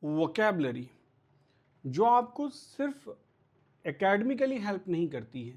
Vocabulary जो आपको सिर्फ एकेडमिकली हेल्प नहीं करती है,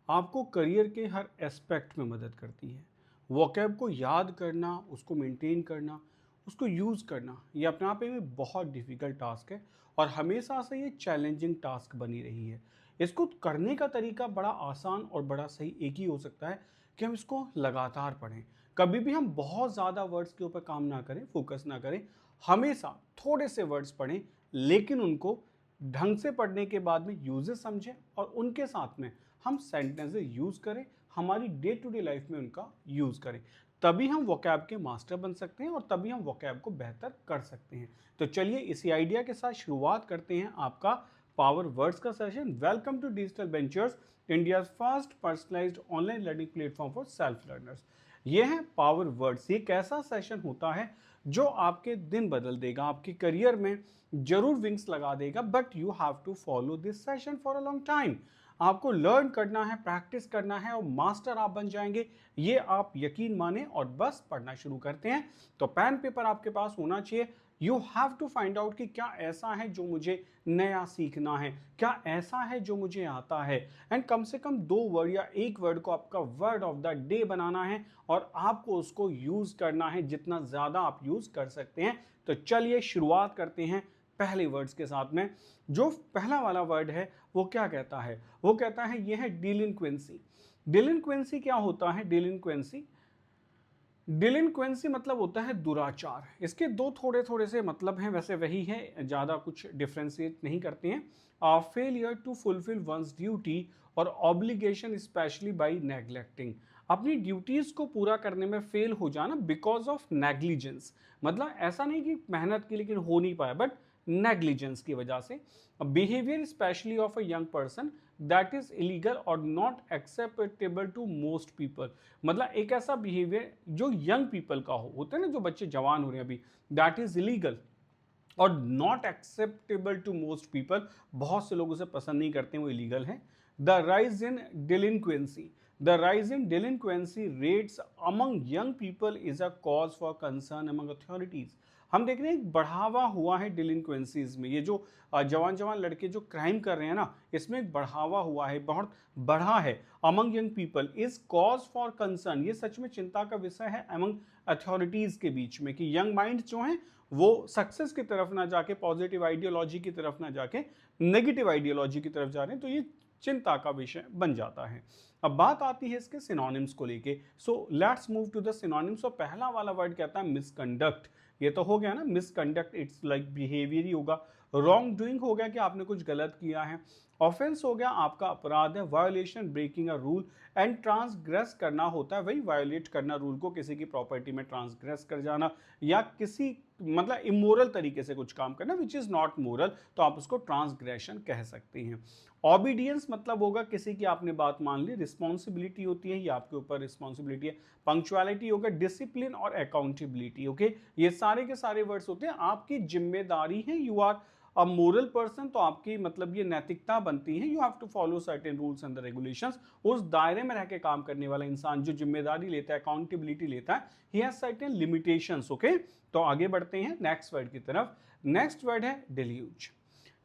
आपको करियर के हर एस्पेक्ट में मदद करती है। वोकैब को याद करना, उसको मेंटेन करना, उसको यूज़ करना, ये अपने आप में बहुत डिफ़िकल्ट टास्क है और हमेशा से ये चैलेंजिंग टास्क बनी रही है। इसको करने का तरीका बड़ा आसान और बड़ा सही एक ही हो सकता है कि हम इसको लगातार पढ़ें। कभी भी हम बहुत ज़्यादा वर्ड्स के ऊपर काम ना करें, फोकस ना करें, हमेशा थोड़े से वर्ड्स पढ़ें, लेकिन उनको ढंग से पढ़ने के बाद में यूजेस समझें और उनके साथ में हम सेंटेंसेस यूज़ करें, हमारी डे टू डे लाइफ में उनका यूज़ करें। तभी हम वोकैब के मास्टर बन सकते हैं और तभी हम वोकैब को बेहतर कर सकते हैं। तो चलिए इसी आइडिया के साथ शुरुआत करते हैं आपका पावर वर्ड्स का सेशन। Welcome to digital ventures, India first personalized online learning platform for self learners. ये है पावर वर्ड्स। ये एक ऐसा सेशन होता है जो आपके दिन बदल देगा, आपके करियर में जरूर विंग्स लगा देगा, but you have to follow this session for a long time. आपको लर्न करना है, प्रैक्टिस करना है और मास्टर आप बन जाएंगे, ये आप यकीन माने। और बस पढ़ना शुरू करते हैं। तो पेन पेपर आपके पास होना चाहिए। You have to find out कि क्या ऐसा है जो मुझे नया सीखना है, क्या ऐसा है जो मुझे आता है, एंड कम से कम 2 वर्ड या 1 वर्ड को आपका वर्ड ऑफ द डे बनाना है और आपको उसको यूज करना है जितना ज्यादा आप यूज कर सकते हैं। तो चलिए शुरुआत करते हैं पहले वर्ड्स के साथ में। जो पहला वाला वर्ड है वो क्या कहता है? वो कहता है ये है डिलिंक्वेंसी। डिलिंक्वेंसी क्या होता है? डिलिंक्वेंसी डिलिंक्वेंसी मतलब होता है दुराचार। इसके दो थोड़े थोड़े से मतलब हैं, वैसे वही है, ज़्यादा कुछ डिफ्रेंशिएट नहीं करते हैं। Failure to fulfil one's duty और ऑब्लिगेशन स्पेशली बाई नेग्लेक्टिंग। अपनी ड्यूटीज़ को पूरा करने में फेल हो जाना बिकॉज ऑफ नेग्लिजेंस। मतलब ऐसा नहीं कि मेहनत की लेकिन हो नहीं पाया, बट नेग्लिजेंस की वजह से। Behaviour specially of a young person that is illegal और not acceptable to most people. मतलब एक ऐसा बिहेवियर जो यंग पीपल का होते हैं ना, जो बच्चे जवान हो रहे हैं अभी, दैट इज इलीगल और not acceptable to most people. बहुत से लोग उसे पसंद नहीं करते, वो इलीगल है। The rise in delinquency, the rise in delinquency rates among young people is a cause for concern among authorities. हम देख रहे हैं एक बढ़ावा हुआ है डिलिंक्वेंसीज में। ये जो जवान जवान लड़के जो क्राइम कर रहे हैं ना, इसमें एक बढ़ावा हुआ है, बहुत बढ़ा है। Among young people is cause for concern, ये सच में चिंता का विषय है अमंग अथॉरिटीज के बीच में, कि यंग माइंड जो हैं वो सक्सेस की तरफ ना जाके, पॉजिटिव आइडियोलॉजी की तरफ ना जाके नेगेटिव आइडियोलॉजी की तरफ जा रहे हैं। तो ये चिंता का विषय बन जाता है। अब बात आती है इसके सिनोनिम्स को लेके। So let's move to the synonyms. और पहला वाला वर्ड कहता है मिसकंडक्ट। ये तो हो गया ना, मिसकंडक्ट इट्स लाइक बिहेवियर ही होगा। रॉन्ग डूइंग हो गया कि आपने कुछ गलत किया है। ऑफेंस हो गया आपका अपराध है। Violation breaking a rule and transgress करना होता है वही वायोलेट करना रूल को, किसी की प्रॉपर्टी में ट्रांसग्रेस कर जाना या किसी मतलब इमोरल तरीके से कुछ काम करना विच इज नॉट मोरल, तो आप उसको ट्रांसग्रेशन कह सकते हैं। ऑबिडियंस मतलब होगा किसी की आपने बात मान ली। रिस्पॉन्सिबिलिटी होती है, ये आपके ऊपर रिस्पॉन्सिबिलिटी है। पंक्चुअलिटी होगा, डिसिप्लिन और अकाउंटेबिलिटी। ओके, ये सारे के सारे वर्ड्स होते हैं आपकी जिम्मेदारी है। You are a moral person, तो आपकी मतलब ये नैतिकता बनती है। You have to follow certain rules and regulations. उस दायरे में रह के काम करने वाला इंसान जो जिम्मेदारी लेता है, अकाउंटेबिलिटी लेता है, he has certain limitations. Okay, तो आगे बढ़ते हैं नेक्स्ट वर्ड की तरफ। नेक्स्ट वर्ड है डिल्यूज।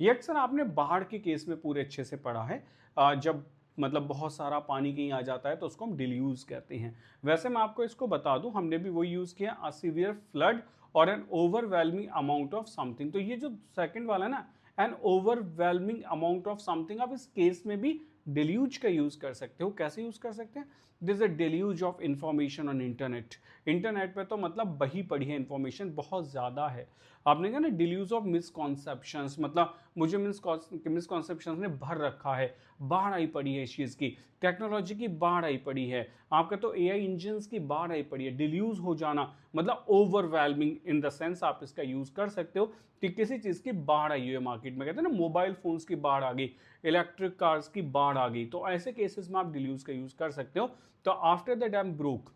ये अक्सर आपने बाढ़ के केस में पूरे अच्छे से पढ़ा है। जब मतलब बहुत सारा पानी कहीं आ जाता है तो उसको हम डिल्यूज कहते हैं। वैसे मैं आपको इसको बता दूं, हमने भी वही यूज किया, अ सीवियर फ्लड और N overwhelming amount of something. तो ये जो सेकंड वाला ना, N overwhelming amount of something, आप इस केस में भी डिल्यूज का यूज कर सकते हो। कैसे यूज कर सकते हैं? This a deluge of information on internet. Internet पे तो मतलब बही पड़ी है, इंफॉर्मेशन बहुत ज़्यादा है। आपने कहा ना डिल्यूज ऑफ मिसकॉन्सेप्शंस, मतलब मुझे मिसकॉन्सेप्शंस ने भर रखा है, बाढ़ आई पड़ी है इस चीज़ की, टेक्नोलॉजी की बाढ़ आई पड़ी है, आपका तो एआई इंजन्स की बाढ़ आई पड़ी है। डिल्यूज हो जाना मतलब ओवरवेलमिंग इन द सेंस आप इसका यूज कर सकते हो कि किसी चीज़ की बाढ़ आई है मार्केट में। कहते हैं ना मोबाइल फोन्स की बाढ़ आ गई, इलेक्ट्रिक कार्स की बाढ़ आ गई, तो ऐसे केसेस में आप डिल्यूज का यूज कर सकते हो। तो आफ्टर द डैम ब्रोक,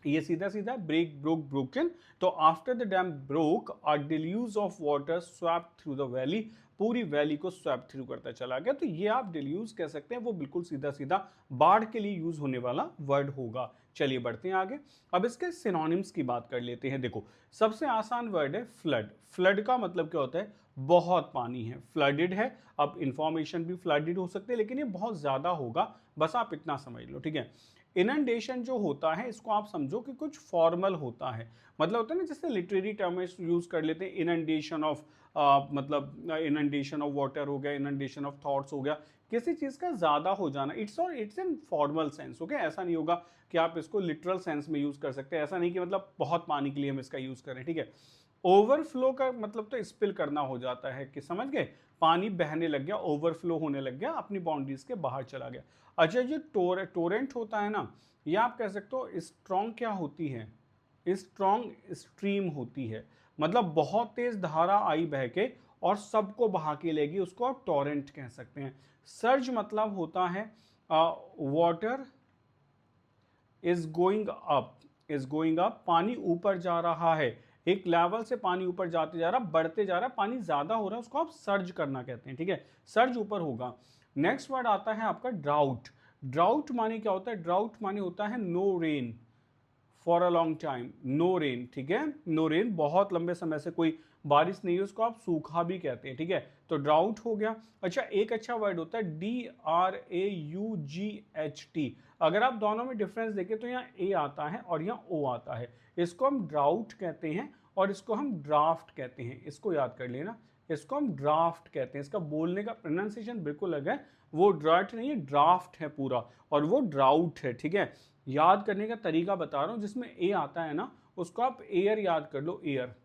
ये सीधा सीधा ब्रेक ब्रोक ब्रोकन। तो after the dam broke a deluge of water swap through the valley, पूरी वैली को स्वैप थ्रू करता चला गया। तो ये आप डिल्यूज कह सकते हैं, वो बिल्कुल सीधा सीधा बाढ़ के लिए यूज होने वाला वर्ड होगा। चलिए बढ़ते हैं आगे। अब इसके सिनोनिम्स की बात कर लेते हैं। देखो सबसे आसान वर्ड है फ्लड। फ्लड का मतलब क्या होता है? बहुत पानी है, फ्लडेड है। अब इंफॉर्मेशन भी फ्लडेड हो सकते हैं, लेकिन ये बहुत ज्यादा होगा, बस आप इतना समझ लो, ठीक है। इनंडेशन जो होता है इसको आप समझो कि कुछ फॉर्मल होता है, मतलब होता है ना, जैसे लिटरेरी टर्म यूज कर लेते हैं, इनंडेशन ऑफ मतलब इनंडेशन ऑफ वाटर हो गया, इनंडेशन ऑफ थॉट्स हो गया, किसी चीज का ज्यादा हो जाना। It's in formal sense, okay. ऐसा नहीं होगा कि आप इसको लिटरल सेंस में यूज कर सकते हैं, ऐसा नहीं कि मतलब बहुत पानी के लिए हम इसका यूज करें, ठीक है। ओवरफ्लो का मतलब तो स्पिल करना हो जाता है, कि समझ गए, पानी बहने लग गया, ओवरफ्लो होने लग गया, अपनी बाउंड्रीज के बाहर चला गया। अच्छा जो टोरेंट होता है ना, ये आप कह सकते हो स्ट्रॉन्ग क्या होती है? स्ट्रॉन्ग स्ट्रीम होती है, मतलब बहुत तेज धारा आई बह के और सबको बहा के लेगी, उसको आप टोरेंट कह सकते हैं। सर्ज मतलब होता है वाटर इज गोइंग अप, पानी ऊपर जा रहा है, एक लेवल से पानी ऊपर जाते जा रहा, बढ़ते जा रहा, पानी ज्यादा हो रहा है, उसको आप सर्ज करना कहते हैं, ठीक है। सर्ज ऊपर होगा। नेक्स्ट वर्ड आता है आपका ड्राउट। ड्राउट माने क्या होता है? ड्राउट माने होता है no rain for a long time, no rain, ठीक है। नो रेन, बहुत लंबे समय से कोई बारिश नहीं है, उसको आप सूखा भी कहते हैं, ठीक है। तो ड्राउट हो गया। अच्छा एक अच्छा वर्ड होता है DRAUGHT। अगर आप दोनों में डिफरेंस देखें तो यहाँ ए आता है और यहाँ ओ आता है, इसको हम ड्राउट कहते हैं और इसको हम ड्राफ्ट कहते हैं, इसको याद कर लेना। इसको हम ड्राफ्ट कहते हैं, इसका बोलने का प्रोनाउंसिएशन बिल्कुल अलग है, वो ड्राफ्ट नहीं है, ड्राफ्ट है पूरा, और वो ड्राउट है, ठीक है। याद करने का तरीका बता रहा हूं, जिसमें ए आता है ना, उसको आप एयर याद कर लो। एयर,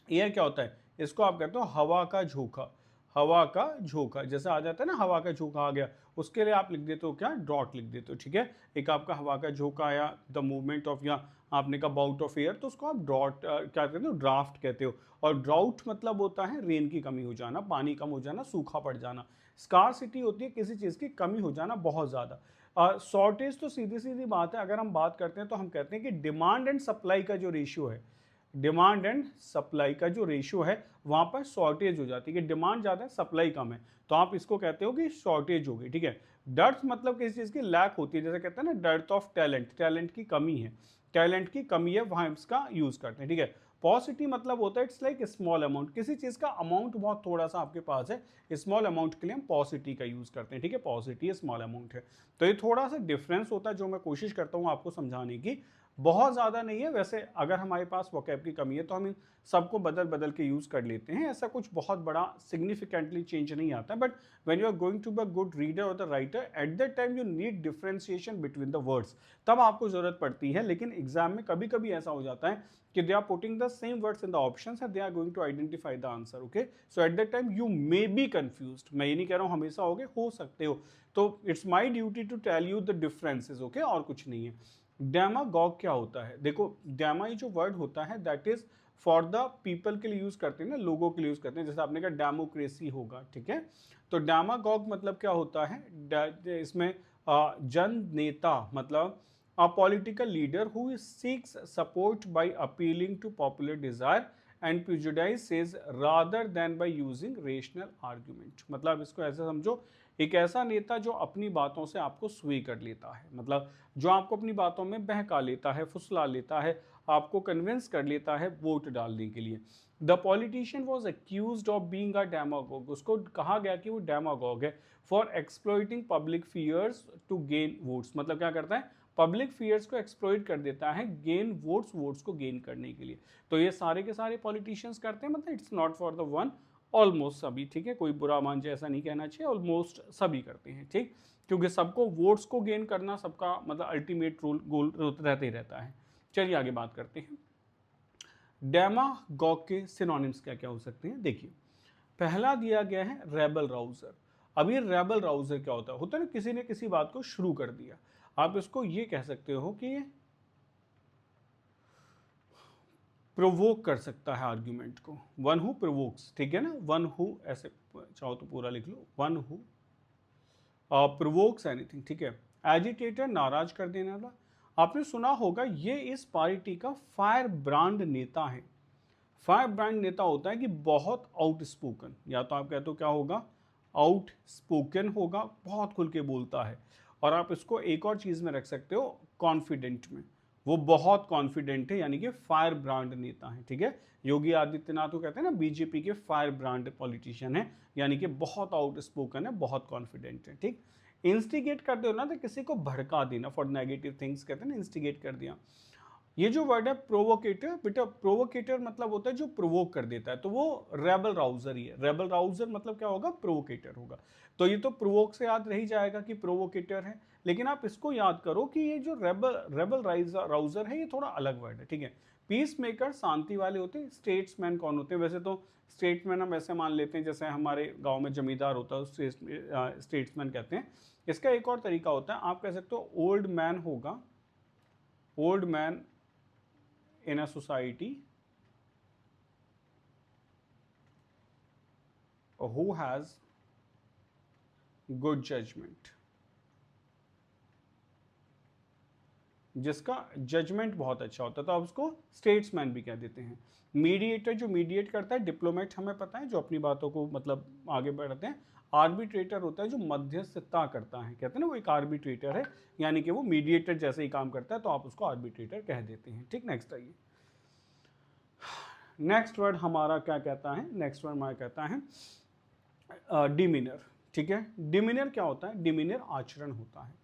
एयर क्या होता है? इसको आप कहते हो हवा का झोंका, हवा का झोंका, जैसे आ जाता है ना हवा का झोंका आ गया, उसके लिए आप लिख देते हो क्या? ड्रॉट लिख देते हो, ठीक है। एक आपका हवा का झोंका आया, द मूवमेंट ऑफ, या आपने कहा बाउट ऑफ एयर, तो उसको आप ड्रॉट क्या कहते हो? ड्राफ्ट कहते हो। और ड्राउट मतलब होता है रेन की कमी हो जाना, पानी कम हो जाना, सूखा पड़ जाना। स्कार्सिटी होती है किसी चीज की कमी हो जाना बहुत ज्यादा। शॉर्टेज तो सीधी सीधी बात है, अगर हम बात करते हैं तो हम कहते हैं कि डिमांड एंड सप्लाई का जो रेशियो है, डिमांड एंड सप्लाई का जो रेशियो है, वहां पर शॉर्टेज हो जाती है, कि डिमांड ज्यादा है सप्लाई कम है, तो आप इसको कहते हो कि शॉर्टेज होगी, ठीक है। डर्थ मतलब किसी चीज की लैक होती है, जैसे कहते हैं ना डर्थ ऑफ टैलेंट, टैलेंट की कमी है, टैलेंट की कमी है, वहां इसका यूज करते हैं, ठीक है। पॉसिटी मतलब होता है इट्स लाइक स्मॉल अमाउंट, किसी चीज का अमाउंट बहुत थोड़ा सा आपके पास है, स्मॉल अमाउंट के लिए हम पॉसिटी का यूज करते हैं, ठीक है। पॉसिटी स्मॉल अमाउंट है, तो ये थोड़ा सा डिफरेंस होता है, जो मैं कोशिश करता हूँ आपको समझाने की, बहुत ज़्यादा नहीं है। वैसे अगर हमारे पास वोकैब की कमी है तो हम इन सबको बदल बदल के यूज़ कर लेते हैं, ऐसा कुछ बहुत बड़ा सिग्निफिकेंटली चेंज नहीं आता। But when you are going to be a good reader और the writer, at that time you need differentiation between the words, तब आपको ज़रूरत पड़ती है। लेकिन एग्जाम में कभी कभी ऐसा हो जाता है कि they are putting the same words in the options and they are going to identify the answer, okay. So at that time you may be confused, मैं ये नहीं कह रहा हूँ हमेशा हो सकते हो, तो it's my duty to tell you the differences, okay, और कुछ नहीं है। डेमागॉग क्या होता है? देखो डेमा ये जो वर्ड होता है that is for the people के लिए यूज करते हैं ना, लोगों के लिए यूज करते हैं, जैसे आपने कहा डेमोक्रेसी होगा, ठीक है। तो डेमागॉग मतलब क्या होता है? इसमें जन नेता मतलब a political leader who seeks support by appealing to popular desire and prejudices rather than by using rational argument। मतलब इसको ऐसे समझो, एक ऐसा नेता जो अपनी बातों से आपको स्वे कर लेता है, मतलब जो आपको अपनी बातों में बहका लेता है, फुसला लेता है, आपको कन्विंस कर लेता है वोट डालने के लिए। The politician was accuse of being a demagogue, उसको कहा गया कि वो डेमागॉग है, for exploiting public fears to gain votes. मतलब क्या करता है? पब्लिक फियर्स को एक्सप्लॉइट कर देता है गेन वोट्स, वोट्स को गेन करने के लिए। तो ये सारे के सारे पॉलिटिशियंस करते हैं, मतलब it's not for the one, almost सभी, ठीक है। कोई बुरा मान जाए ऐसा नहीं कहना चाहिए, ऑलमोस्ट सभी करते हैं, ठीक, क्योंकि सबको वोट्स को गेन करना सबका मतलब अल्टीमेट गोल रहते ही रहता है। चलिए आगे बात करते हैं। डेमागॉग के सिनोनिम्स क्या क्या हो सकते हैं? देखिए पहला दिया गया है रेबल राउजर। अब ये रेबल राउजर क्या होता है? होता है ना किसी ने किसी बात को शुरू कर दिया, आप इसको ये कह सकते हो कि ये प्रोवोक कर सकता है आर्ग्यूमेंट को, वन हु प्रोवोक्स, ठीक है ना, वन हु, ऐसे चाहो तो पूरा लिख लो, वन हु प्रोवोक्स एनीथिंग, ठीक है। एजिटेटर नाराज कर देने वाला, आपने सुना होगा ये इस पार्टी का फायर ब्रांड नेता है। फायर ब्रांड नेता होता है कि बहुत आउटस्पोकन, या तो आप कहते हो क्या होगा, आउटस्पोकन होगा, बहुत खुल के बोलता है। और आप इसको एक और चीज में रख सकते हो, कॉन्फिडेंट में, वो बहुत कॉन्फिडेंट है, यानी कि फायर ब्रांड नेता है। ठीक है, योगी आदित्यनाथ को कहते हैं ना बीजेपी के फायर ब्रांड पॉलिटिशियन है, यानी कि बहुत आउटस्पोकन है, बहुत कॉन्फिडेंट है। ठीक, इंस्टिगेट करते हो ना तो किसी को भड़का देना, फॉर नेगेटिव थिंग्स कहते हैं ना, इंस्टिगेट कर दिया। ये जो वर्ड है प्रोवोकेटर, बेटा प्रोवोकेटर मतलब होता है जो प्रोवोक कर देता है, तो वो रेबल राउजर ही है। रेबल राउजर मतलब क्या होगा, प्रोवोकेटर होगा। तो ये तो प्रोवोक से याद रही जाएगा कि प्रोवोकेटर है, लेकिन आप इसको याद करो कि ये जो रेबल राउजर है ये थोड़ा अलग वर्ड है। ठीक है, पीस मेकर शांति वाले होते हैं। स्टेट्समैन कौन होते हैं, वैसे तो स्टेट्समैन हम ऐसे मान लेते हैं जैसे हमारे गाँव में जमींदार होता है, स्टेट्समैन कहते हैं। इसका एक और तरीका होता है, आप कह सकते हो ओल्ड मैन होगा, old man in a society who has good judgment, जिसका जजमेंट बहुत अच्छा होता है, तो आप उसको स्टेट्समैन भी कह देते हैं। मीडिएटर, जो मीडिएट करता है, डिप्लोमेट हमें पता है जो अपनी बातों को मतलब आगे बढ़ाते हैं। आर्बिट्रेटर होता है जो मध्यस्थता करता है, कहते हैं ना वो एक आर्बिट्रेटर है, यानी कि वो मीडिएटर जैसे ही काम करता है, तो आप उसको आर्बिट्रेटर कह देते हैं। ठीक, नेक्स्ट आइए। नेक्स्ट वर्ड हमारा क्या कहता है, नेक्स्ट वर्ड हमारा कहता है डिमीनर। ठीक है, डिमीनर क्या होता है, डिमीनर आचरण होता है।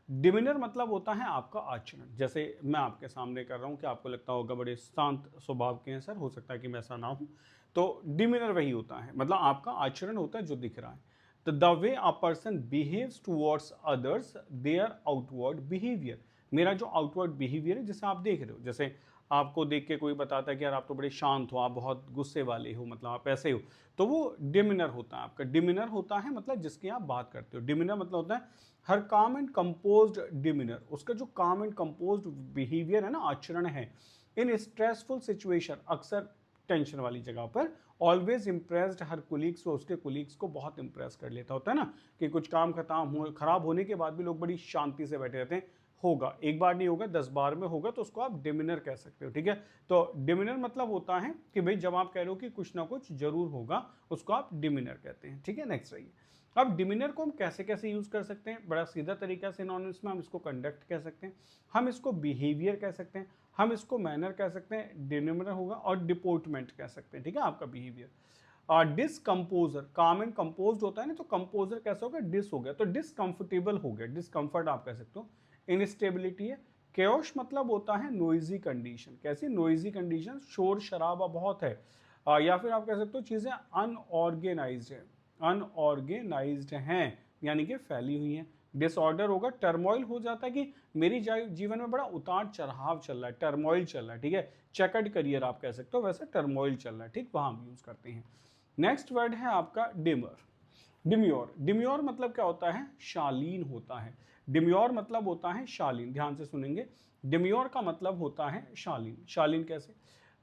डिमीनर मतलब होता है आपका आचरण। जैसे मैं आपके सामने कर रहा हूँ कि आपको लगता होगा बड़े शांत स्वभाव के हैं सर, हो सकता है कि मैं ऐसा ना हूँ, तो डिमीनर वही होता है, मतलब आपका आचरण होता है जो दिख रहा है। तो the way a person behaves towards others, their outward behaviour, मेरा जो आउटवर्ड बिहेवियर है जिसे आप देख रहे हो, जैसे आपको देख के कोई बताता है कि यार आप तो बड़े शांत हो, आप बहुत गुस्से वाले हो, मतलब आप ऐसे हो, तो वो डिमिनर होता है आपका। डिमिनर होता है मतलब जिसकी आप बात करते हो। डिमिनर मतलब होता है हर काम एंड कंपोज्ड डिमिनर, उसका जो काम एंड कंपोज्ड बिहेवियर है ना, आचरण है, इन स्ट्रेसफुल सिचुएशन, अक्सर टेंशन वाली जगह पर, ऑलवेज इम्प्रेस्ड हर कुलीग्स, वो उसके कुलीग्स को बहुत इंप्रेस कर लेता होता है ना, कि कुछ काम खराब होने के बाद भी लोग बड़ी शांति से बैठे रहते हैं। होगा, एक बार नहीं होगा, 10 बार में होगा, तो उसको आप डिमिनर कह सकते हो। ठीक है, तो डिमिनर मतलब होता है कि भाई जब आप कह रहे हो कि कुछ ना कुछ जरूर होगा, उसको आप डिमिनर कहते हैं। ठीक है, नेक्स्ट आइए। अब डिमिनर को हम कैसे कैसे यूज कर सकते हैं, बड़ा सीधा तरीका से सिनोनिम्स में हम इसको कंडक्ट कह सकते हैं, हम इसको बिहेवियर कह सकते हैं, हम इसको मैनर कह सकते हैं, डिमिनर होगा, और डिपोर्टमेंट कह सकते हैं। ठीक है, आपका बिहेवियर। डिसकंपोजर, काम एंड कंपोज होता है ना, तो कंपोजर कैसा होगा, डिस हो गया, तो डिसकंफर्टेबल हो गया, डिसकंफर्ट आप कह सकते हो। इनस्टेबिलिटी है। केओस मतलब होता है नोइजी कंडीशन, कैसी नोइजी कंडीशन, शोर शराबा बहुत है, या फिर आप कह सकते हो चीजें अनऑर्गेनाइज्ड है, अनऑर्गेनाइज्ड हैं, यानी कि फैली हुई हैं। डिसऑर्डर होगा, टर्मोइल हो जाता है कि मेरी जीवन में बड़ा उतार चढ़ाव चल रहा है, टर्मोइल चल रहा है। ठीक है, चेकर्ड करियर आप कह सकते हो, वैसे टर्मोइल चल रहा है। ठीक, वहां हम यूज करते हैं। नेक्स्ट वर्ड है आपका डिमर, डिम्योर। डिम्योर मतलब क्या होता है, शालीन होता है। डिम्योर मतलब होता है शालीन, ध्यान से सुनेंगे। डिम्योर का मतलब होता है शालीन। शालीन कैसे,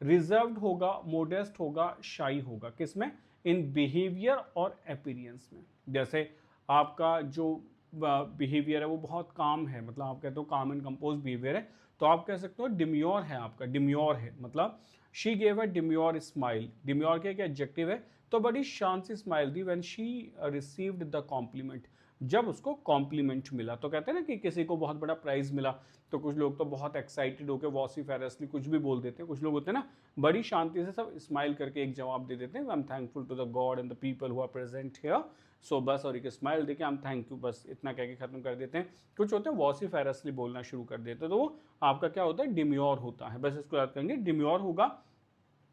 रिजर्व्ड होगा, मोडेस्ट होगा, शाई होगा, किसमें, इन बिहेवियर और अपीयरेंस में। जैसे आपका जो बिहेवियर है वो बहुत काम है, मतलब आप कहते हो काम एंड कंपोज बिहेवियर है, तो आप कह सकते हो डिम्योर है आपका। डिम्योर है मतलब she gave a demure smile, demure के क्या एडजेक्टिव है, तो बड़ी शांत सी स्माइल दी when she received the compliment, जब उसको कॉम्प्लीमेंट मिला। तो कहते हैं ना कि किसी को बहुत बड़ा प्राइज मिला, तो कुछ लोग तो बहुत एक्साइटेड होकर वॉसिफेरसली कुछ भी बोल देते हैं, कुछ लोग होते हैं ना बड़ी शांति से सब स्माइल करके एक जवाब दे देते हैं, I am thankful to the God and the people who are present here, so बस, और एक स्माइल देके आई एम थैंक यू, बस इतना कह के खत्म कर देते हैं। कुछ होते हैं वॉसिफेरसली बोलना शुरू कर देते हैं, तो वो आपका क्या होता है, डिम्योर होता है। बस इसको याद करेंगे, डिम्योर होगा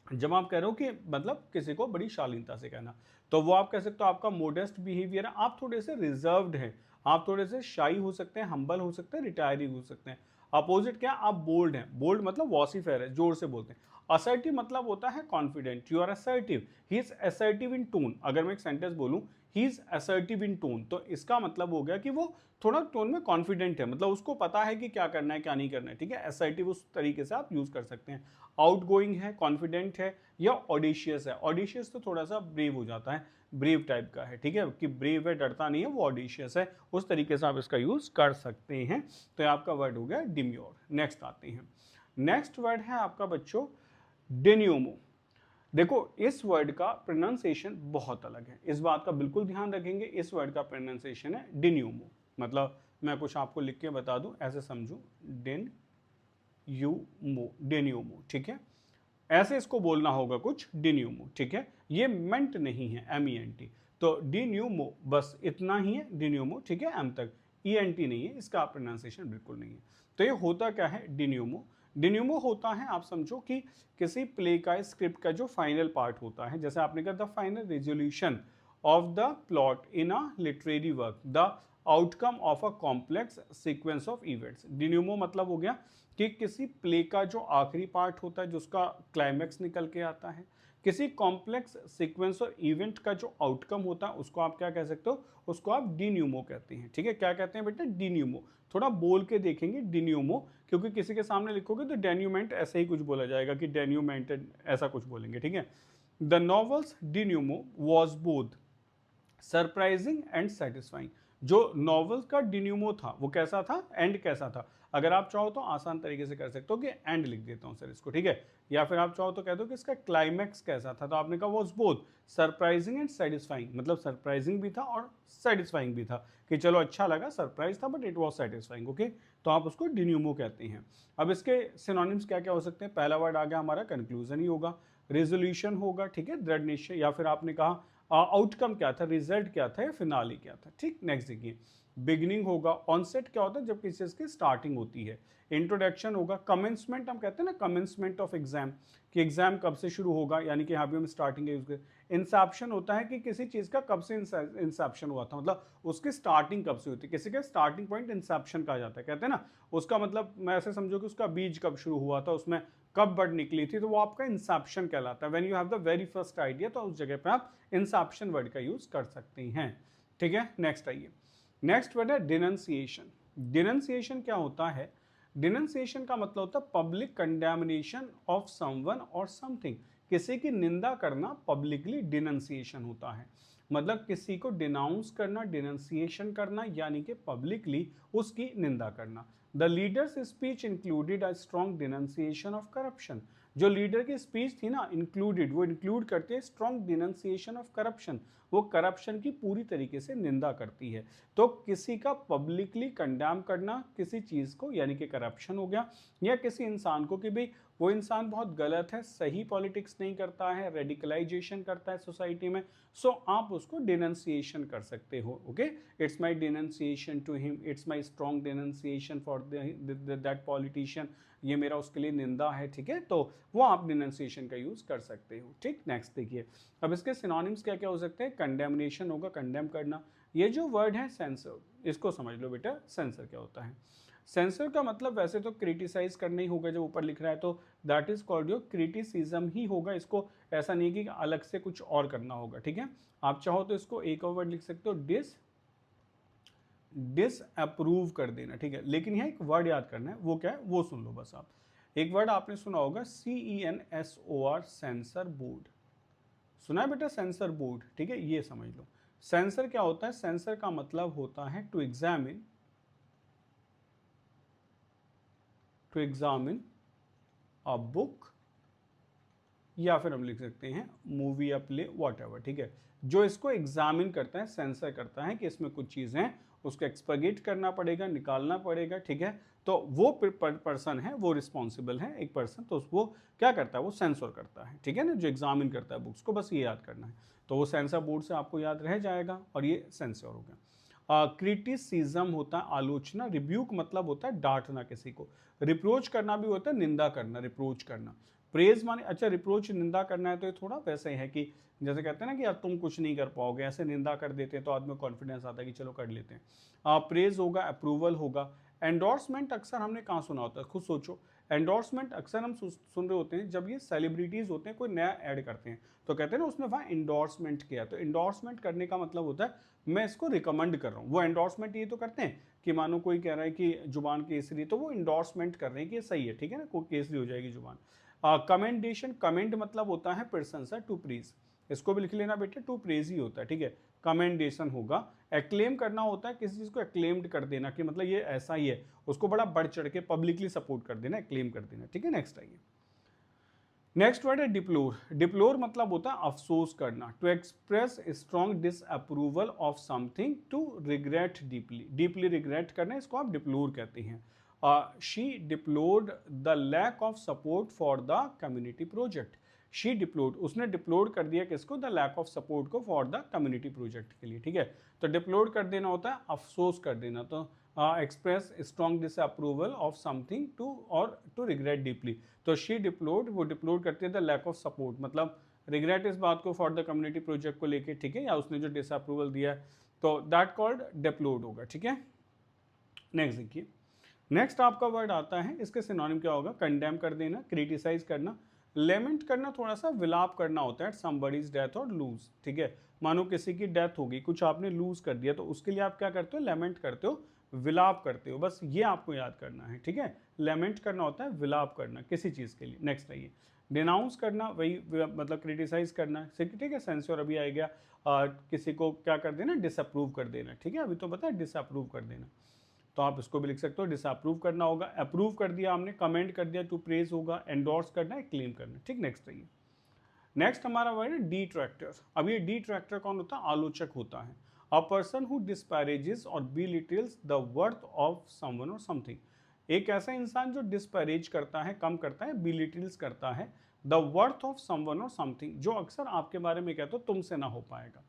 जब आप कह रहे हो कि मतलब किसी को बड़ी शालीनता से कहना, तो वो आप कह सकते हो आपका मोडेस्ट बिहेवियर है, आप थोड़े से रिजर्व्ड हैं, आप थोड़े से शाई हो सकते हैं, हम्बल हो सकते हैं, रिटायरिंग हो सकते हैं। अपोजिट क्या, आप बोल्ड हैं, बोल्ड मतलब वॉसिफेर है, जोर से बोलते हैं, असर्टिव मतलब होता है confident, you are assertive, he is assertive in tone. अगर मैं एक सेंटेंस बोलूं he is assertive in tone, तो इसका मतलब हो गया कि वो थोड़ा टोन में कॉन्फिडेंट है, मतलब उसको पता है कि क्या करना है क्या नहीं करना है, ठीक है। असर्टिव उस तरीके से आप यूज कर सकते हैं। आउटगोइंग है, कॉन्फिडेंट है, या ऑडिशियस है। ऑडिशियस तो थोड़ा सा ब्रेव हो जाता है, ब्रेव टाइप का है, ठीक है, कि ब्रेव है, डरता नहीं है, वो ऑडिशियस है, उस तरीके से आप इसका यूज कर सकते हैं। तो ये आपका वर्ड हो गया डिम्योर। नेक्स्ट आते हैं, नेक्स्ट वर्ड है आपका बच्चों डेन्यूमो। देखो इस वर्ड का प्रोनाउंसिएशन बहुत अलग है, इस बात का बिल्कुल ध्यान रखेंगे। इस वर्ड का प्रोनाउंसिएशन है डेन्यूमो, मतलब मैं कुछ आपको लिख के बता दूं, ऐसे समझो, डेन्यूमो, ठीक है, ऐसे इसको बोलना होगा कुछ, डिन्यूमो, ठीक है। ये मेंट नहीं है, MENT, तो डिन्यूमो बस इतना ही है, डिन्यूमो, ठीक है, एम तक, ENT नहीं है, इसका प्रोनाउंसिएशन बिल्कुल नहीं है। तो ये होता क्या है डिन्यूमो? डिन्यूमो होता है, आप समझो कि किसी प्ले का, स्क्रिप्ट का जो फाइनल पार्ट होता है, जैसे आपने कहा the final resolution of the plot in a literary work, the outcome of a complex sequence of events. Denouement मतलब हो गया कि किसी प्ले का जो आखिरी पार्ट होता है, जिसका क्लाइमैक्स निकल के आता है, किसी कॉम्प्लेक्स सीक्वेंस और इवेंट का जो आउटकम होता है, उसको आप क्या कह सकते हो, उसको आप डिन्यूमो कहते हैं, ठीक है। क्या कहते हैं बेटा? डिन्यूमो। थोड़ा बोल के देखेंगे डिन्यूमो, क्योंकि किसी के सामने लिखोगे तो डेन्यूमेंट ऐसे ही कुछ बोला जाएगा कि डेन्यूमेंटेड, ऐसा कुछ बोलेंगे, ठीक है। The novel's denouement was both surprising and satisfying. जो नॉवेल का डिन्यूमो था वो कैसा था, एंड कैसा था? अगर आप चाहो तो आसान तरीके से कर सकते हो कि एंड लिख देता हूं सर इसको, ठीक है, या फिर आप चाहो तो कह दो कि इसका क्लाइमैक्स कैसा था, तो आपने कहा was both surprising and satisfying, मतलब सरप्राइजिंग भी था और सेटिस्फाइंग भी था, कि चलो अच्छा लगा, सरप्राइज था but it was satisfying, okay. तो आप उसको डिन्यूमो कहते हैं। अब इसके सिनोनिम्स क्या क्या हो सकते हैं? पहला वर्ड आ गया हमारा कंक्लूजन ही होगा, रेजोल्यूशन होगा, ठीक है, दृढ़ निश्चय, या फिर आपने कहा आउटकम क्या था, रिजल्ट क्या था, या फिनाली क्या था, ठीक। नेक्स्ट देखिए, बिगिनिंग होगा, ऑनसेट क्या होता है, जब किसी चीज की स्टार्टिंग होती है, इंट्रोडक्शन होगा, कमेंसमेंट हम कहते हैं ना, कमेंसमेंट ऑफ एग्जाम, कि एग्जाम कब से शुरू होगा, यानी कि यहाँ भी हम स्टार्टिंग यूज करें। इंसेप्शन होता है कि किसी चीज का कब से इंसेप्शन हुआ था, मतलब उसकी स्टार्टिंग कब से होती है, किसी का स्टार्टिंग पॉइंट इंसेप्शन कहा जाता है, कहते हैं ना, उसका मतलब मैं ऐसे समझो कि उसका बीज कब शुरू हुआ था, उसमें कब बर्ड निकली थी, तो वो आपका इंसेप्शन कहलाता है। When you have the very first idea, तो उस जगह पे आप इंसेप्शन वर्ड का यूज कर सकते हैं, ठीक है। नेक्स्ट आइए, नेक्स्ट वर्ड है डिनंसिएशन। डिनंसिएशन क्या होता है? डिनंसिएशन का मतलब होता है पब्लिक कंडेमनेशन ऑफ समवन और समथिंग। किसी की निंदा करना पब्लिकली डिनंसिएशन होता है, मतलब किसी को डिनाउंस करना, डिनंसिएशन करना, यानी कि पब्लिकली उसकी निंदा करना। The leader's speech included a strong denunciation of corruption. जो लीडर की स्पीच थी ना, इंक्लूडेड, वो इंक्लूड करते हैं स्ट्रॉन्ग डिनंसिएशन ऑफ करप्शन, वो करप्शन की पूरी तरीके से निंदा करती है। तो किसी का पब्लिकली कंडेम करना किसी चीज को, यानी कि करप्शन हो गया, या किसी इंसान को कि भाई वो इंसान बहुत गलत है, सही पॉलिटिक्स नहीं करता है, रेडिकलाइजेशन करता है सोसाइटी में, सो आप उसको डिनंसिएशन कर सकते हो, okay. It's my denunciation to him, it's my strong denunciation for that politician, ये मेरा उसके लिए निंदा है, ठीक है, तो वो आप डिनंसिएशन का यूज कर सकते हो, ठीक। नेक्स्ट देखिए, अब इसके सिनोनिम्स क्या क्या हो सकते हैं? कंडेमनेशन होगा, कंडेम करना। ये जो वर्ड है सेंसर, इसको समझ लो बेटा, सेंसर क्या होता है? सेंसर का मतलब वैसे तो क्रिटिसाइज करना ही होगा, जब ऊपर लिख रहा है तो that is called your criticism ही होगा, इसको ऐसा नहीं कि अलग से कुछ और करना होगा, ठीक है। आप चाहो तो इसको एक और वर्ड लिख सकते हो, डिसअप्रूव कर देना, ठीक है। लेकिन यहाँ एक वर्ड याद करना है, वो क्या है वो सुन लो बस आप। एक वर्ड आपने सुना होगा CENSOR, सेंसर बोर्ड, सुना है बेटा, सेंसर बोर्ड, ठीक है, ये समझ लो। सेंसर क्या होता है? सेंसर का मतलब होता है टू एग्जामिन अ बुक, या फिर हम लिख सकते हैं मूवी या प्ले, वॉट एवर, ठीक है। जो इसको एग्जामिन करता है, सेंसर करता है कि इसमें कुछ चीज़ें हैं, उसको एक्सपर्गेट करना पड़ेगा, निकालना पड़ेगा, ठीक है। तो वो पर्सन है, वो रिस्पॉन्सिबल है, एक पर्सन, तो वो क्या करता है? वो सेंसर करता है, ठीक है ना, जो एग्जामिन करता है बुक्स को, बस ये याद करना है। तो वो सेंसर बोर्ड से आपको याद रह जाएगा, और ये सेंसर हो गया। क्रिटिसिज्म होता है आलोचना, रिब्यूक मतलब होता है डांटना किसी को, रिप्रोच करना भी होता है निंदा करना, रिप्रोच करना। प्रेज माने, अच्छा रिप्रोच निंदा करना है तो ये थोड़ा वैसे ही है कि जैसे कहते हैं ना कि यार तुम कुछ नहीं कर पाओगे, ऐसे निंदा कर देते हैं तो आदमी को कॉन्फिडेंस आता है कि चलो कर लेते हैं। प्रेज होगा, अप्रूवल होगा। एंडोर्समेंट अक्सर हमने कहाँ सुना होता है, खुद सोचो, एंडोर्समेंट अक्सर हम सुन रहे होते हैं जब ये सेलिब्रिटीज होते हैं कोई नया ऐड करते हैं तो कहते हैं ना उसने वहाँ इंडोर्समेंट किया। तो इंडोर्समेंट करने का मतलब होता है मैं इसको रिकमेंड कर रहा हूँ। वो एंडोर्समेंट ये तो करते हैं कि मानो कोई कह रहा है कि जुबान केसरी, तो वो इंडोर्समेंट कर रहे हैं कि ये सही है, ठीक है ना, कोई केसरी हो जाएगी जुबान। कमेंडेशन, कमेंड मतलब होता है प्रशंसा, टू प्रेज, इसको भी लिख लेना बेटे, टू प्रेज ही होता है, ठीक है। कमेंडेशन होगा, एक्लेम करना होता है किसी चीज को एक्लेम्ड कर देना कि मतलब ये ऐसा ही है, उसको बड़ा बढ़ चढ़ के पब्लिकली सपोर्ट कर देना, एक्लेम कर देना, ठीक है। नेक्स्ट आइए, नेक्स्ट वर्ड है डिप्लोर। डिप्लोर मतलब होता है अफसोस करना, to express strong disapproval of something, to regret deeply, deeply regret करना, इसको आप डिप्लोर कहते हैं। She deplored the lack of support for the community project. She deplored, उसने डिप्लोर कर दिया किसको, द लैक ऑफ सपोर्ट को फॉर द कम्युनिटी प्रोजेक्ट के लिए, ठीक है। तो डिप्लोर कर देना होता है अफसोस कर देना, तो express strong disapproval of something to और टू रिग्रेट डीपली। तो शी डिप्लोर्ड, वो डिप्लोर करती है द लैक ऑफ सपोर्ट, मतलब रिग्रेट इस बात को फॉर द कम्युनिटी प्रोजेक्ट को लेके, ठीक है, या उसने जो डिसअप्रूवल दिया है, तो दैट कॉल्ड डिप्लोर्ड होगा, ठीक है। नेक्स्ट देखिए, नेक्स्ट आपका वर्ड आता है, इसके सिनोनिम क्या होगा, कंडेम कर देना, क्रिटिसाइज करना, लेमेंट करना, थोड़ा सा विलाप करना होता है, समबडीज डेथ और लूज, ठीक है। मानो किसी की डेथ होगी, कुछ आपने लूज कर दिया, तो उसके लिए आप क्या करते हो, लेमेंट करते हो, विलाप करते हो, बस ये आपको याद करना है, ठीक है। लेमेंट करना होता है विलाप करना किसी चीज के लिए। नेक्स्ट आइए, डिनाउंस करना, वही मतलब क्रिटिसाइज करना, ठीक है। सेंसर अभी आ गया, किसी को क्या कर देना, डिसअप्रूव कर देना, ठीक है, अभी तो पता है डिसअप्रूव कर देना, तो आप इसको भी लिख सकते हो, डिसअप्रूव करना होगा, अप्रूव कर दिया हमने, कमेंट कर दिया, टू प्रेज होगा, एंडोर्स करना है, क्लेम करना, ठीक। नेक्स्ट आइए, नेक्स्ट हमारा वर्ड है डिट्रैक्टर। अब ये डिट्रैक्टर कौन होता है, आलोचक होता है। अ पर्सन हु डिस्पैरेजेस और बिलिटल्स द वर्थ ऑफ समवन और समथिंग, एक ऐसा इंसान जो डिस्पैरेज करता है, कम करता है, बिलिटल्स करता है, द वर्थ ऑफ समवन और समथिंग, जो अक्सर आपके बारे में कहते हो तुमसे ना हो पाएगा,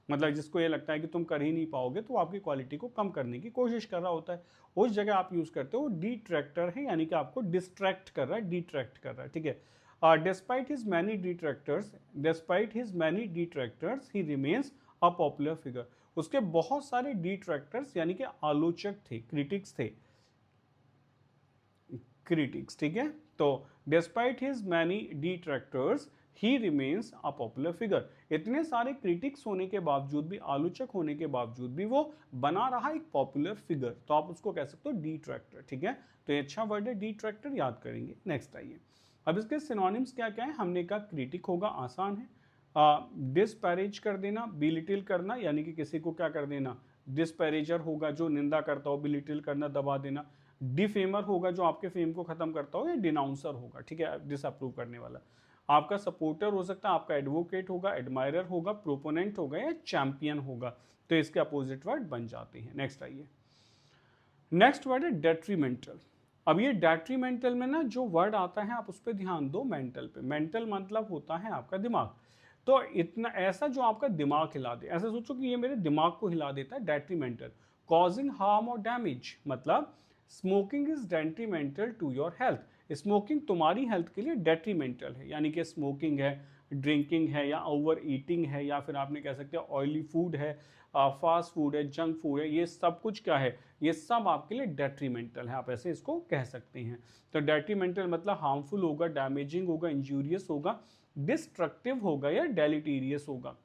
मतलब जिसको ये लगता है कि तुम कर ही नहीं पाओगे, तो आपकी क्वालिटी को कम करने की कोशिश कर रहा होता है, उस जगह आप यूज करते हो डिट्रैक्टर है, यानी कि आपको डिस्ट्रैक्ट कर रहा है, डिट्रैक्ट कर रहा है, ठीक है। Despite his many detractors, he remains a popular figure. उसके बहुत सारे डिट्रैक्टर्स यानी कि आलोचक थे, क्रिटिक्स थे, क्रिटिक्स, ठीक है। तो despite his many detractors he remains a popular figure, इतने सारे क्रिटिक्स होने के बावजूद भी, आलोचक होने के बावजूद भी वो बना रहा एक पॉपुलर फिगर, तो आप उसको कह सकते हो डिट्रैक्टर, ठीक है। तो ये अच्छा वर्ड है डिट्रैक्टर, याद करेंगे। नेक्स्ट आइए, अब इसके सिनोनिम्स क्या क्या है, हमने कहा क्रिटिक होगा, आसान है, डिस्पैरेज कर देना, बिलिटिल करना, यानी कि किसी को क्या कर देना, डिस्पैरेजर होगा जो निंदा करता हो, बिलिटिल करना दबा देना, डिफेमर होगा जो आपके फेम को खत्म करता हो, या डिनाउंसर होगा, ठीक है, डिसअप्रूव करने वाला। आपका सपोर्टर हो सकता है, आपका एडवोकेट होगा, एडमायरर होगा, प्रोपोनेंट होगा, या चैंपियन होगा, तो इसके अपोजिट वर्ड बन जाते हैं। नेक्स्ट आइए, नेक्स्ट वर्ड है डेट्रीमेंटल। अब ये डेट्रीमेंटल में ना जो वर्ड आता है आप उस पर ध्यान दो, मेंटल पे, मेंटल मतलब होता है आपका दिमाग, तो इतना ऐसा जो आपका दिमाग हिला दे, ऐसा सोचो कि ये मेरे दिमाग को हिला देता है, डेट्रीमेंटल। कॉजिंग हार्म और डैमेज, मतलब smoking is detrimental to your health, smoking तुम्हारी हेल्थ के लिए डेट्रीमेंटल है, यानी कि स्मोकिंग है, ड्रिंकिंग है, या ओवर ईटिंग है, या फिर आपने कह सकते हैं ऑयली फूड है, फास्ट फूड है, जंक फूड है, ये सब कुछ क्या है, ये सब आपके लिए डेट्रीमेंटल है, आप ऐसे इसको कह सकते हैं। तो डेट्रीमेंटल मतलब हार्मफुल होगा, डैमेजिंग होगा, इंजूरियस होगा, डिस्ट्रक्टिव होगा, या डेलिटीरियस होगा।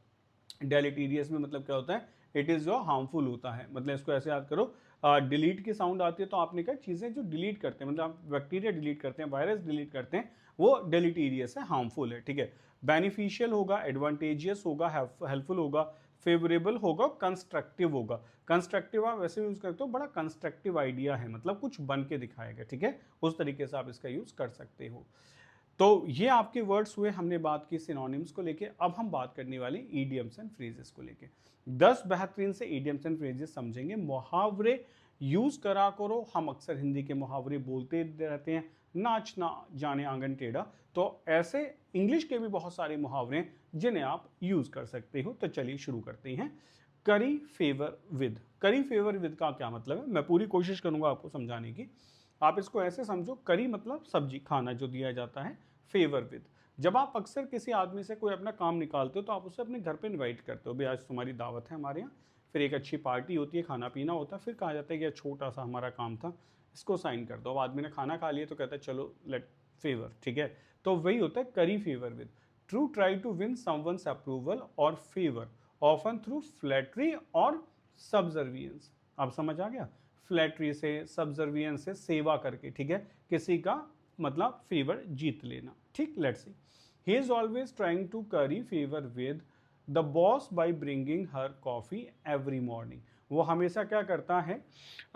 डेलिटीरियस में मतलब क्या होता है, इट इज जो हार्मफुल होता है, मतलब इसको ऐसे याद करो, डिलीट की साउंड आती है तो आपने कहा चीज़ें जो डिलीट करते हैं, मतलब आप बैक्टीरिया डिलीट करते हैं, वायरस डिलीट करते हैं, वो डेलिटीरियस है, हार्मफुल है, ठीक है। बेनिफिशियल होगा, एडवांटेजियस होगा, हेल्पफुल होगा, फेवरेबल होगा, कंस्ट्रक्टिव होगा। कंस्ट्रक्टिव आप वैसे यूज करते हो, बड़ा कंस्ट्रक्टिव आइडिया है, मतलब कुछ बन के दिखाएगा, ठीक है, उस तरीके से आप इसका यूज कर सकते हो। तो ये आपके वर्ड्स हुए, हमने बात की सिनोनिम्स को लेके। अब हम बात करने वाले ईडियम्स एंड फ्रेजेस को लेके। 10 बेहतरीन से ईडियम्स एंड फ्रेजेस समझेंगे। मुहावरे यूज करा करो, हम अक्सर हिंदी के मुहावरे बोलते रहते हैं, नाच ना जाने आंगन टेढ़ा, तो ऐसे इंग्लिश के भी बहुत सारे मुहावरे हैं जिन्हें आप यूज कर सकते हो। तो चलिए शुरू करते हैं। करी फेवर विद, करी फेवर विद का क्या मतलब है, मैं पूरी कोशिश करूंगा आपको समझाने की। आप इसको ऐसे समझो, करी मतलब सब्जी, खाना जो दिया जाता है, फेवर विद, जब आप अक्सर किसी आदमी से कोई अपना काम निकालते हो तो आप उसे अपने घर पे इनवाइट करते हो, भाई आज तुम्हारी दावत है हमारे यहाँ, फिर एक अच्छी पार्टी होती है, खाना पीना होता है, फिर कहा जाता है कि छोटा सा हमारा काम था, इसको साइन कर दो। अब आदमी ने खाना खा लिया तो कहता है चलो लेट फेवर, ठीक है, तो वही होता है curry favour with. To try to win someone's approval और फेवर ऑफन थ्रू फ्लैटरी और सब्जर्वियंस। अब समझ आ गया, फ्लैटरी से, सब्जर्वियंस से, सेवा करके, ठीक है, किसी का मतलब फेवर जीत लेना, ठीक। Let's see, he is always trying to curry favour with the boss by bringing her coffee every morning. वो हमेशा क्या करता है,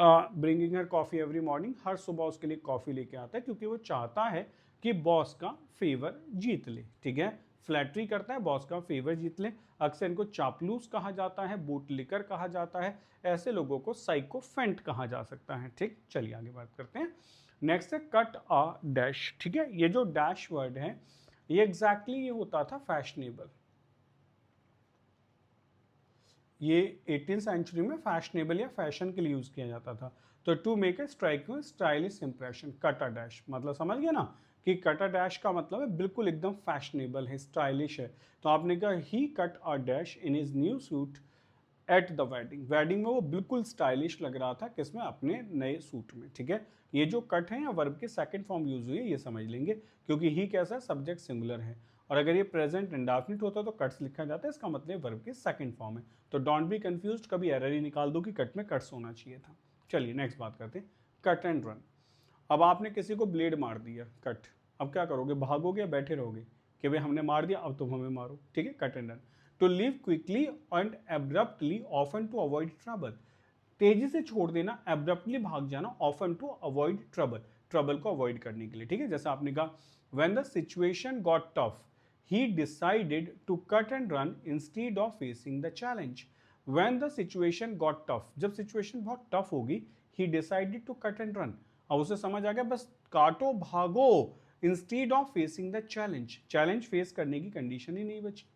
bringing her coffee every morning, हर सुबह उसके लिए कॉफी लेके आता है क्योंकि वो चाहता है कि बॉस का फेवर जीत ले, ठीक है, फ्लैटरी करता है, बॉस का फेवर जीत ले। अक्सर इनको चापलूस कहा जाता है, बूटलिकर कहा जाता है, ऐसे लोगों को साइकोफेंट कहा जा सकता है, ठीक। चलिए आगे बात करते हैं। नेक्स्ट है कट अ डैश, ठीक है, ये जो डैश वर्ड है ये एग्जैक्टली ये होता था फैशनेबल, ये 18th सेंचुरी में फैशनेबल या फैशन के लिए यूज किया जाता था। तो to make a striking stylish impression, cut a dash मतलब समझ गया ना कि कट अ डैश का मतलब है बिल्कुल एकदम फैशनेबल है, स्टाइलिश है। तो आपने कहा he cut a dash in his new suit at the wedding, wedding में वो बिल्कुल स्टाइलिश लग रहा था, किसमें, अपने नए सूट में, ठीक है। ये जो कट है या वर्ब के सेकंड फॉर्म यूज हुई है ये समझ लेंगे, क्योंकि ही कैसा है, सब्जेक्ट सिंगुलर है, और अगर ये प्रेजेंट इंडेफिनिट होता तो कट्स लिखा जाता है, इसका मतलब वर्ब की सेकंड फॉर्म है। तो डोंट बी कंफ्यूज्ड, कभी एरर ही निकाल दो कि कट में कट्स होना चाहिए था। चलिए नेक्स्ट बात करते हैं, कट एंड रन। अब आपने किसी को ब्लेड मार दिया, कट, अब क्या करोगे, भागोगे या बैठे रहोगे कि भाई हमने मार दिया अब तुम हमें मारो, ठीक है, cut and run. To leave quickly and abruptly often to avoid trouble, तेजी से छोड़ देना, एब्रप्टली भाग जाना, often to avoid trouble, trouble को अवॉइड करने के लिए, ठीक है। जैसे आपने कहा when the situation got tough he decided to cut and run instead of facing the challenge. When the situation got tough, जब सिचुएशन बहुत टफ होगी, he decided to cut and run, अब उसे समझ आ गया बस काटो भागो, instead of facing the challenge, challenge face करने की कंडीशन ही नहीं बची।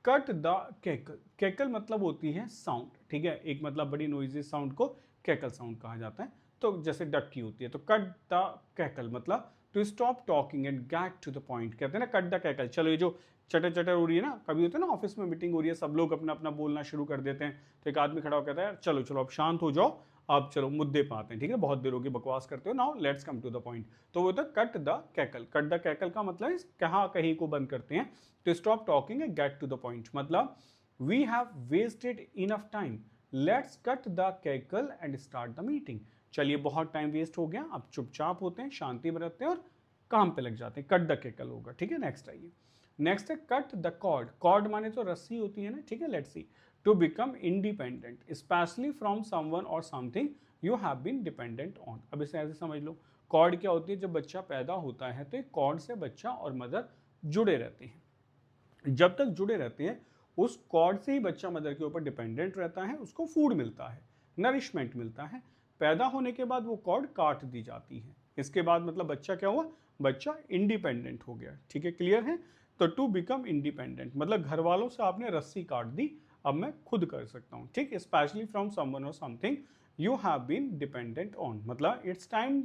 कट द कैकल, कैकल मतलब होती है साउंड, ठीक है, एक मतलब बड़ी नोइजी साउंड को कैकल साउंड कहा जाता है। तो जैसे डक की होती है, तो कट द कैकल मतलब to stop talking and get to the point, कहते हैं ना कट द कैकल। चलो ये जो चटर चटर हो रही है ना, कभी होता है ना ऑफिस में मीटिंग हो रही है, सब लोग अपना अपना बोलना शुरू कर देते हैं, तो एक आदमी खड़ा होकर कहता है चलो चलो अब शांत हो जाओ, अब चलो मुद्दे पे आते हैं, ठीक है, बहुत देर होगी बकवास करते हो, now let's come to the point. तो वो होता है cut the cackle, cut the cackle का मतलब कहाँ कहीं को बंद करते हैं, to stop talking and get to the point, मतलब we have wasted enough time, let's cut the cackle and start the meeting। चलिए बहुत टाइम वेस्ट हो गया, अब चुपचाप होते हैं, शांति बरतते हैं और काम पे लग जाते हैं, कट द कैकल होगा, ठीक है। नेक्स्ट आइए, नेक्स्ट है कट द कॉर्ड, कॉर्ड माने तो रस्सी होती है ना, ठीक है। Let's see, to become independent especially from someone और something you have been dependent on. अब इसे ऐसे समझ लो, कॉर्ड क्या होती है, जब बच्चा पैदा होता है तो एक कॉर्ड से बच्चा और मदर जुड़े रहते हैं, जब तक जुड़े रहते हैं उस कॉर्ड से ही बच्चा मदर के ऊपर डिपेंडेंट रहता है, उसको फूड मिलता है, नरिशमेंट मिलता है। पैदा होने के बाद वो कॉर्ड काट दी जाती है, इसके बाद मतलब बच्चा क्या हुआ, बच्चा इंडिपेंडेंट हो गया, ठीक है, क्लियर है। तो टू बिकम इंडिपेंडेंट मतलब घर वालों से आपने रस्सी काट दी, अब मैं खुद कर सकता हूँ, ठीक। स्पेशली फ्रॉम समवन और something you have been dependent on, मतलब it's time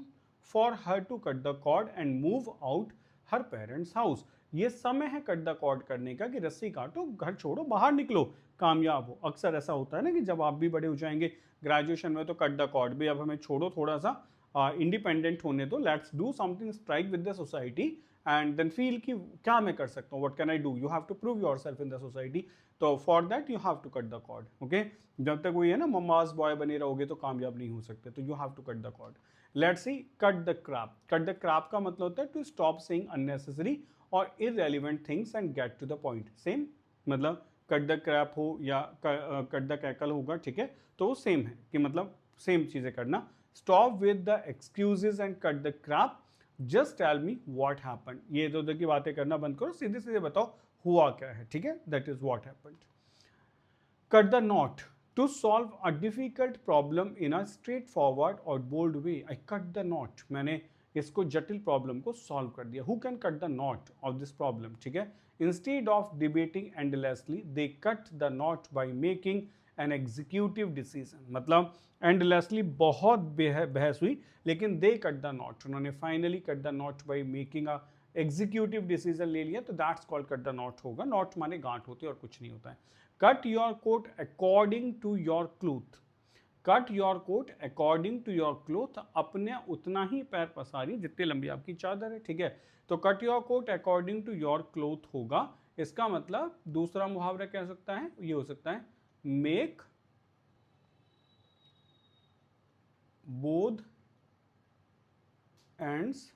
for her to cut the cord and move out her parents house. ये समय है कट द कॉर्ड करने का, कि रस्सी काटो, घर छोड़ो, बाहर निकलो, कामयाब हो। अक्सर ऐसा होता है ना कि जब आप भी बड़े हो जाएंगे ग्रेजुएशन में, तो कट द कॉर्ड भी, अब हमें छोड़ो, थोड़ा सा इंडिपेंडेंट होने दो, let's do something, strike with the society and then feel कि क्या मैं कर सकता हूँ, what can I do, you have to prove yourself in the society. तो for that you have to cut the cord, okay. जब तक वही है ना मम्माज बॉय बने रहोगे तो कामयाब नहीं हो सकते, तो you have to cut the cord. Let's see, cut the crap, cut the crap का मतलब होता है टू स्टॉप सेइंग अननेसेसरी और irrelevant things and get to the point, same मतलब कट द क्रैप हो या कट द कैकल होगा, ठीक है, तो वो सेम है कि मतलब सेम चीजें करना। Stop with the excuses and cut the crap, just tell me what happened, ये इधर उधर की बातें करना बंद करो, सीधे सीधे बताओ हुआ क्या है, ठीक है, that is what happened. Cut the knot, to solve a difficult problem in a straightforward और bold way, I cut the knot, मैंने इसको जटिल प्रॉब्लम को सॉल्व कर दिया। Who can cut the knot of this problem, ठीक है। Instead of debating endlessly they cut the knot by making an executive decision, मतलब एंडलेसली बहुत बहस हुई, लेकिन दे कट द नॉट, उन्होंने finally cut the knot by making a executive decision ले लिया, तो that's called cut the knot होगा। नॉट माने गांठ होती है और कुछ नहीं होता है। Cut your coat according to your cloth, cut your coat according to your cloth, अपने उतना ही पैर पसारिए जितनी लंबी आपकी चादर है, ठीक है। तो cut your coat according to your cloth होगा, इसका मतलब दूसरा मुहावरा क्या हो सकता है, ये हो सकता है make both ends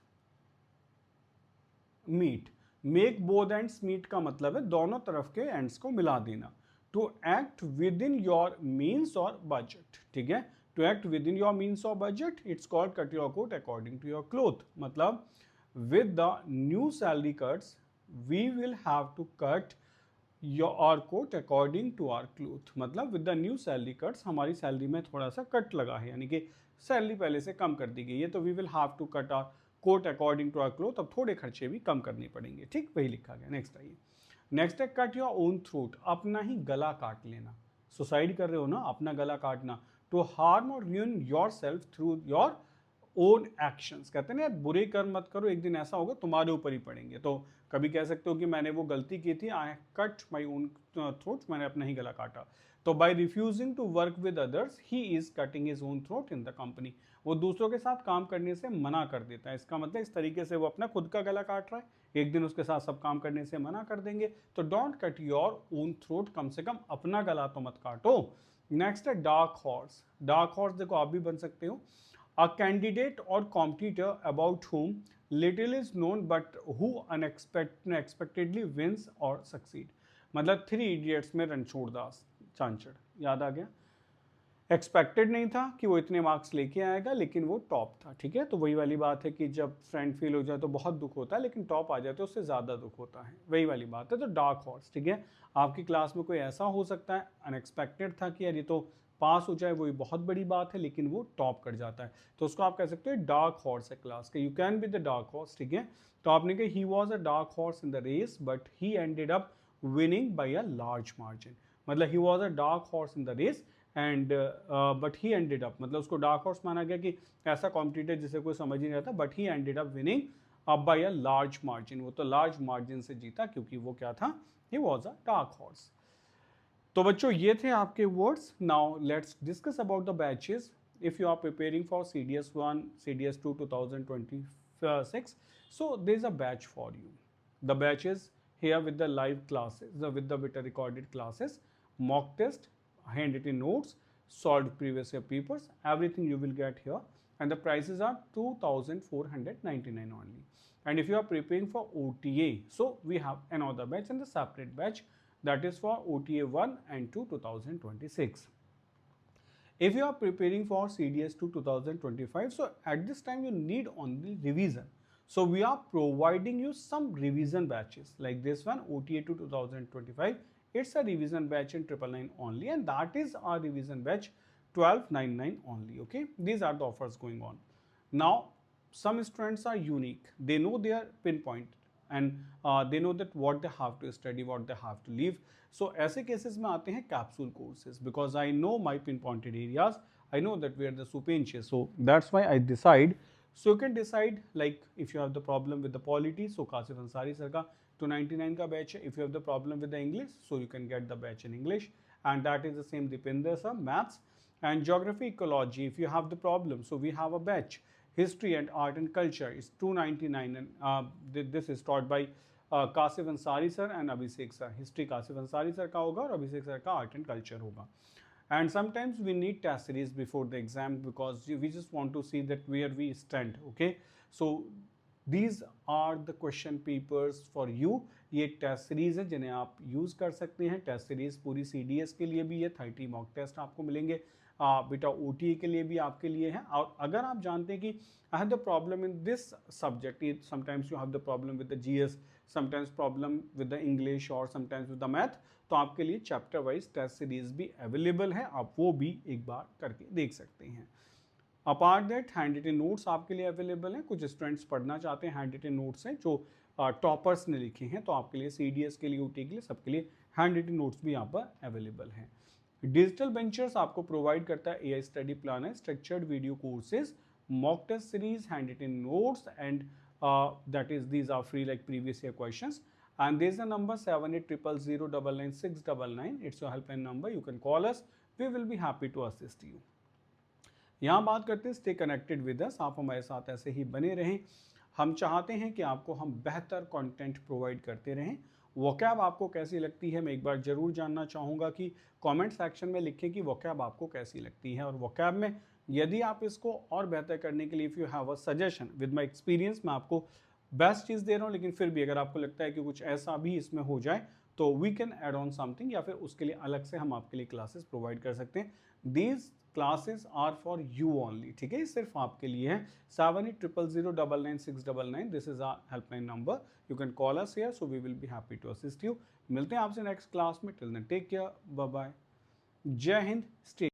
meet. Make both ends meet का मतलब है दोनों तरफ के एंड्स को मिला देना। To act within your means और बजट, ठीक है। To act within your means और budget, it's called cut your coat according to your cloth. मतलब with the new salary cuts we will have to cut your coat according to our cloth। मतलब with the new salary cuts हमारी salary में थोड़ा सा cut लगा है, यानी कि सैलरी पहले से कम कर दी गई है, तो we will have to cut our coat according to our cloth। अब थोड़े खर्चे भी कम करने पड़ेंगे, ठीक, वही लिखा गया। नेक्स्ट आइए, नेक्स्ट है कट योर ओन थ्रोट, अपना ही गला काट लेना। सुसाइड कर रहे हो ना, अपना गला काटना। टू हार्म और ruin yourself through your own actions, कहते हैं ना बुरे कर्म मत करो, एक दिन ऐसा होगा तुम्हारे ऊपर ही पड़ेंगे। तो कभी कह सकते हो कि मैंने वो गलती की थी, I cut my own throat, मैंने अपना ही गला काटा। तो by refusing to work with others he is cutting his own throat in the company, वो दूसरों के साथ काम करने से मना कर देता है। इसका मतलब इस तरीके से वो अपना खुद का गला काट रहा है, एक दिन उसके साथ सब काम करने से मना कर देंगे। तो don't cut your own throat, कम से कम अपना गला तो मत काटो। नेक्स्ट है डार्क हॉर्स। डार्क हॉर्स देखो आप भी बन सकते हो, a candidate or competitor about whom little is known but who unexpectedly wins or succeed। मतलब थ्री इडियट्स में रणछोड़ दास चांचड़, याद आ गया। एक्सपेक्टेड नहीं था कि वो इतने मार्क्स लेके आएगा, लेकिन वो टॉप था, ठीक है। तो वही वाली बात है कि जब फ्रेंड फेल हो जाए तो बहुत दुख होता है, लेकिन टॉप आ जाए तो उससे ज़्यादा दुख होता है, वही वाली बात है। तो डार्क हॉर्स, ठीक है। आपकी क्लास में कोई ऐसा हो सकता है अनएक्सपेक्टेड था कि यार ये तो पास हो जाए, वही बहुत बड़ी बात है, लेकिन वो टॉप कर जाता है, तो उसको आप कह सकते हो डार्क हॉर्स है क्लास के। You can be the dark horse, ठीक है। तो आपने कहा he was a dark horse in the race but he ended up winning by a large margin. मतलब he was a dark horse in the race and but he ended up, मतलब उसको dark horse माना गया कि ऐसा competitor जिसे कोई समझ ही नहीं आता, but he ended up winning up by a large margin, वो तो लार्ज मार्जिन से जीता क्योंकि वो क्या था, he was a dark horse. तो बच्चों ये थे आपके words. Now let's discuss about the batches. If you are preparing for CDS 1 CDS 2 2026, so there is a batch for you. The batches here with the live classes, with the recorded classes, mock test, handwritten notes, solved previous year papers, everything you will get here, and the prices are 2,499 only. And if you are preparing for OTA, so we have another batch and the separate batch, that is for OTA 1 and 2 2026. If you are preparing for CDS 2 2025, so at this time you need only revision. So we are providing you some revision batches like this one, OTA 2 2025. It's a revision batch in 999 only, and that is our revision batch 1299 only. Okay, these are the offers going on. Now some students are unique, they know their pinpoint and they know that what they have to study, what they have to leave. So ऐसे cases में आते हैं capsule courses, because I know my pinpointed areas, I know that where the super inches, so that's why I decide. So you can decide, like if you have the problem with the polity, so Kasif Ansari sir का 299 का batch है. If you have the problem with the English, so you can get the batch in English, and that is the same Dipinder sir, maths and geography ecology. If you have the problem, so we have a batch. History and art and culture is 299, and this is taught by Kashif Ansari sir and Abhishek sir. History Kashif Ansari sir का होगा और Abhishek sir का art and culture होगा। And sometimes we need test series before the exam, because we just want to see that where we stand. Okay, so these are the question papers for you. ये test series है जिन्हें आप use कर सकते हैं। Test series पूरी CDS के लिए भी है, 30 मॉक टेस्ट आपको मिलेंगे, बेटा OTA के लिए भी आपके लिए है। और अगर आप जानते हैं कि I have the problem in this subject, sometimes you have the problem with the GS, sometimes problem with the English और समटाइम्स विद द मैथ, तो आपके लिए चैप्टर वाइज टेस्ट सीरीज भी अवेलेबल है, आप वो भी एक बार करके देख सकते हैं। Apart that handwritten notes आपके लिए अवेलेबल हैं। कुछ स्टूडेंट्स पढ़ना चाहते हैं हैंड रिटन नोट्स हैं जो टॉपर्स ने लिखे हैं, तो आपके लिए CDS के लिए, OTA के लिए, सबके लिए हैंड रिटन नोट्स भी यहाँ पर अवेलेबल हैं। डिजिटल वेंचर्स आपको प्रोवाइड करता है AI study planner, structured video courses, mock test series, handwritten notes, and that is these are free like previous year questions. And there is a number 7800099699. It's your helpline number, you can call us, we will be happy to assist you. यहाँ बात करते हैं stay connected with us, आप हमारे साथ ऐसे ही बने रहें। हम चाहते हैं कि आपको हम बेहतर कंटेंट प्रोवाइड करते रहें। वोकैब आपको कैसी लगती है, मैं एक बार ज़रूर जानना चाहूँगा कि कमेंट सेक्शन में लिखें कि वोकैब आपको कैसी लगती है। और वोकैब में यदि आप इसको और बेहतर करने के लिए if you have a suggestion with my experience, मैं आपको बेस्ट चीज़ दे रहा हूँ, लेकिन फिर भी अगर आपको लगता है कि कुछ ऐसा भी इसमें हो जाए तो we can add on something, या फिर उसके लिए अलग से हम आपके लिए क्लासेस प्रोवाइड कर सकते हैं। These classes are for you only, ठीक है, ये सिर्फ आपके लिए है। 7800099699, this is our helpline number, you can call us here, so we will be happy to assist you. मिलते हैं आपसे नेक्स्ट क्लास में, till then take care, bye bye, जय हिंद, स्टे